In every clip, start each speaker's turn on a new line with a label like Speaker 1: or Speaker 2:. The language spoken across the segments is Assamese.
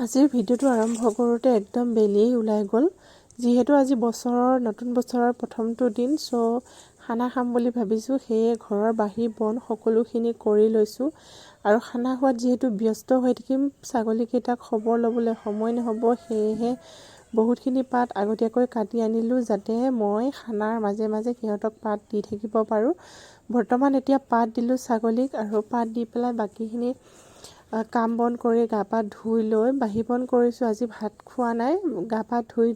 Speaker 1: আজিৰ ভিডিঅ'টো আৰম্ভ কৰোঁতে একদম বেলিয়েই ওলাই গ'ল। যিহেতু আজি নতুন বছৰৰ প্ৰথমটো দিন, খানা খাম বুলি ভাবিছোঁ। সেয়ে ঘৰৰ বাহিৰ বন সকলোখিনি কৰি লৈছোঁ আৰু খানা খোৱাত যিহেতু ব্যস্ত হৈ থাকিম, ছাগলীকেইটাক খবৰ ল'বলৈ সময় নহ'ব। সেয়েহে বহুতখিনি পাত আগতীয়াকৈ কাটি আনিলোঁ, যাতে মই খানাৰ মাজে মাজে সিহঁতক পাত দি থাকিব পাৰোঁ। বৰ্তমান এতিয়া পাত দিলোঁ ছাগলীক আৰু পাত দি পেলাই বাকীখিনি কাম বন কৰি গা পা ধুই লৈ বাহি বন কৰিছোঁ। আজি ভাত খোৱা নাই, গা পা ধুই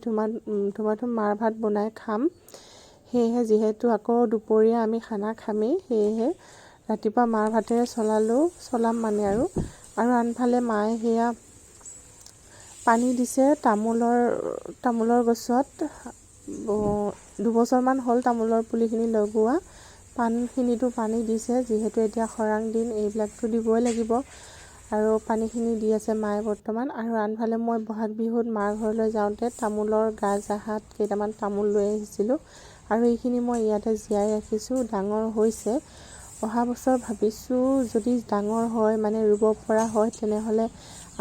Speaker 1: ধুমাধুম মাৰ ভাত বনাই খাম। সেয়েহে যিহেতু আকৌ দুপৰীয়া আমি খানা খামেই, সেয়েহে ৰাতিপুৱা মাৰ ভাতেৰে চলাম আৰু আনফালে মায়ে সেয়া পানী দিছে তামোলৰ গছত। 2বছৰমান হ'ল তামোলৰ পুলিখিনি লগোৱা। পাণখিনিতো পানী দিছে, যিহেতু এতিয়া খৰাং দিন, এইবিলাকতো দিবই লাগিব আৰু পানীখিনি দি আছে মায়ে বৰ্তমান। আৰু আনফালে মই বহাগ বিহুত মাৰ ঘৰলৈ যাওঁতে তামোলৰ গাজ আহাত কেইটামান তামোল লৈ আহিছিলোঁ আৰু এইখিনি মই ইয়াতে জীয়াই ৰাখিছোঁ। ডাঙৰ হৈছে, অহা বছৰ ভাবিছোঁ যদি ডাঙৰ হয়, মানে ৰুব পৰা হয়, তেনেহ'লে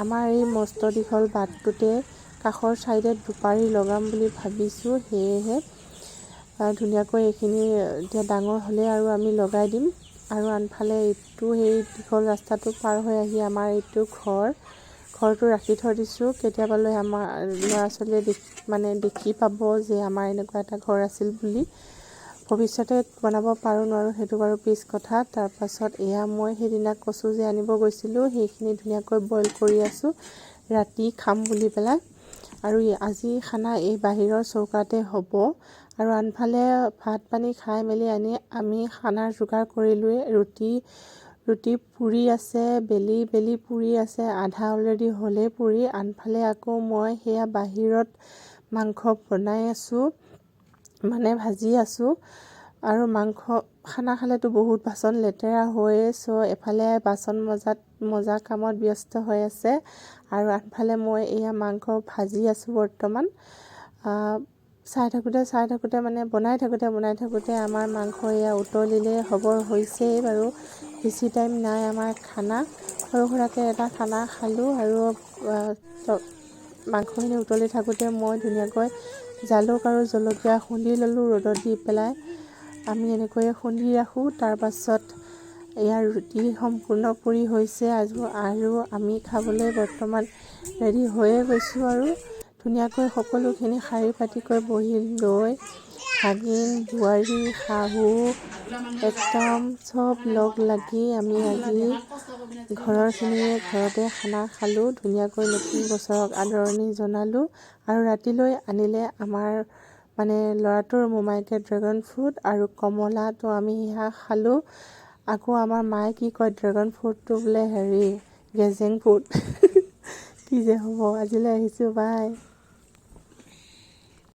Speaker 1: আমাৰ এই মস্ত দীঘল বাটটোতে কাষৰ ছাইডে দুপাৰি লগাম বুলি ভাবিছোঁ। সেয়েহে ধুনীয়াকৈ এইখিনি এতিয়া ডাঙৰ হ'লে আৰু আমি লগাই দিম। আৰু আনফালে এইটো সেই দীঘল ৰাস্তাটো পাৰ হৈ আহি আমাৰ এইটো ঘৰটো ৰাখি থৈ দিছোঁ। কেতিয়াবালৈ আমাৰ ল'ৰা ছোৱালীয়ে দেখি পাব যে আমাৰ এনেকুৱা এটা ঘৰ আছিল বুলি। ভৱিষ্যতে বনাব পাৰোঁ নোৱাৰোঁ সেইটো বাৰু পিছ কথা। তাৰপাছত এয়া মই সেইদিনা কচু যে আনিব গৈছিলোঁ, সেইখিনি ধুনীয়াকৈ বইল কৰি আছোঁ ৰাতি খাম বুলি পেলাই। আৰু আজি খানা এই বাহিৰৰ চৌকাতে হ'ব। আৰু আনফালে ভাত পানী খাই মেলি আমি খানাৰ যোগাৰ কৰিলোৱে। ৰুটি পুৰি আছে, বেলি পুৰি আছে, আধা অলৰেডি হ'লেই পুৰি। আনফালে আকৌ মই সেয়া বাহিৰত মাংস বনাই আছোঁ, ভাজি আছোঁ। আৰু খানা খালেতো বহুত বাচন লেতেৰা হয়েই, এফালে বাচন মজা কামত ব্যস্ত হৈ আছে আৰু আনফালে মই এয়া মাংস ভাজি আছোঁ বৰ্তমান। চাই থাকোঁতে বনাই থাকোঁতে আমাৰ মাংস এয়া উতলিলে হ'বৰ হৈছেই বাৰু। বেছি টাইম নাই আমাৰ খানা। সৰু সুৰাকৈ এটা খানা খালোঁ আৰু মাংসখিনি উতলি থাকোঁতে মই ধুনীয়াকৈ জালুক আৰু জলকীয়া খুন্দি ল'লোঁ ৰ'দত দি পেলাই। আমি এনেকৈয়ে খুন্দি ৰাখোঁ। তাৰপাছত ইয়াৰ ৰুটি সম্পূৰ্ণ পুৰি হৈছে আৰু আমি খাবলৈ বৰ্তমান ৰেডি হৈয়ে গৈছোঁ। আৰু ধুনীয়াকৈ সকলোখিনি শাৰী পাতিকৈ বহি লৈ ভাগিন, বোৱাৰী, শাহু একদম চব লগ লাগি আমি আজি ঘৰতে খানা খালোঁ। ধুনীয়াকৈ নতুন বছৰক আদৰণি জনালোঁ। আৰু ৰাতিলৈ আনিলে আমাৰ ল'ৰাটোৰ মোমায়েকে ড্ৰেগন ফ্ৰুট আৰু কমলা, তো আমি সেয়া খালোঁ। আকৌ আমাৰ মায়ে কি কয়, ড্ৰেগন ফ্ৰুটটো বোলে গেজেং ফ্ৰুট। কি যে হ'ব। আজিলৈ আহিছোঁ, বাই।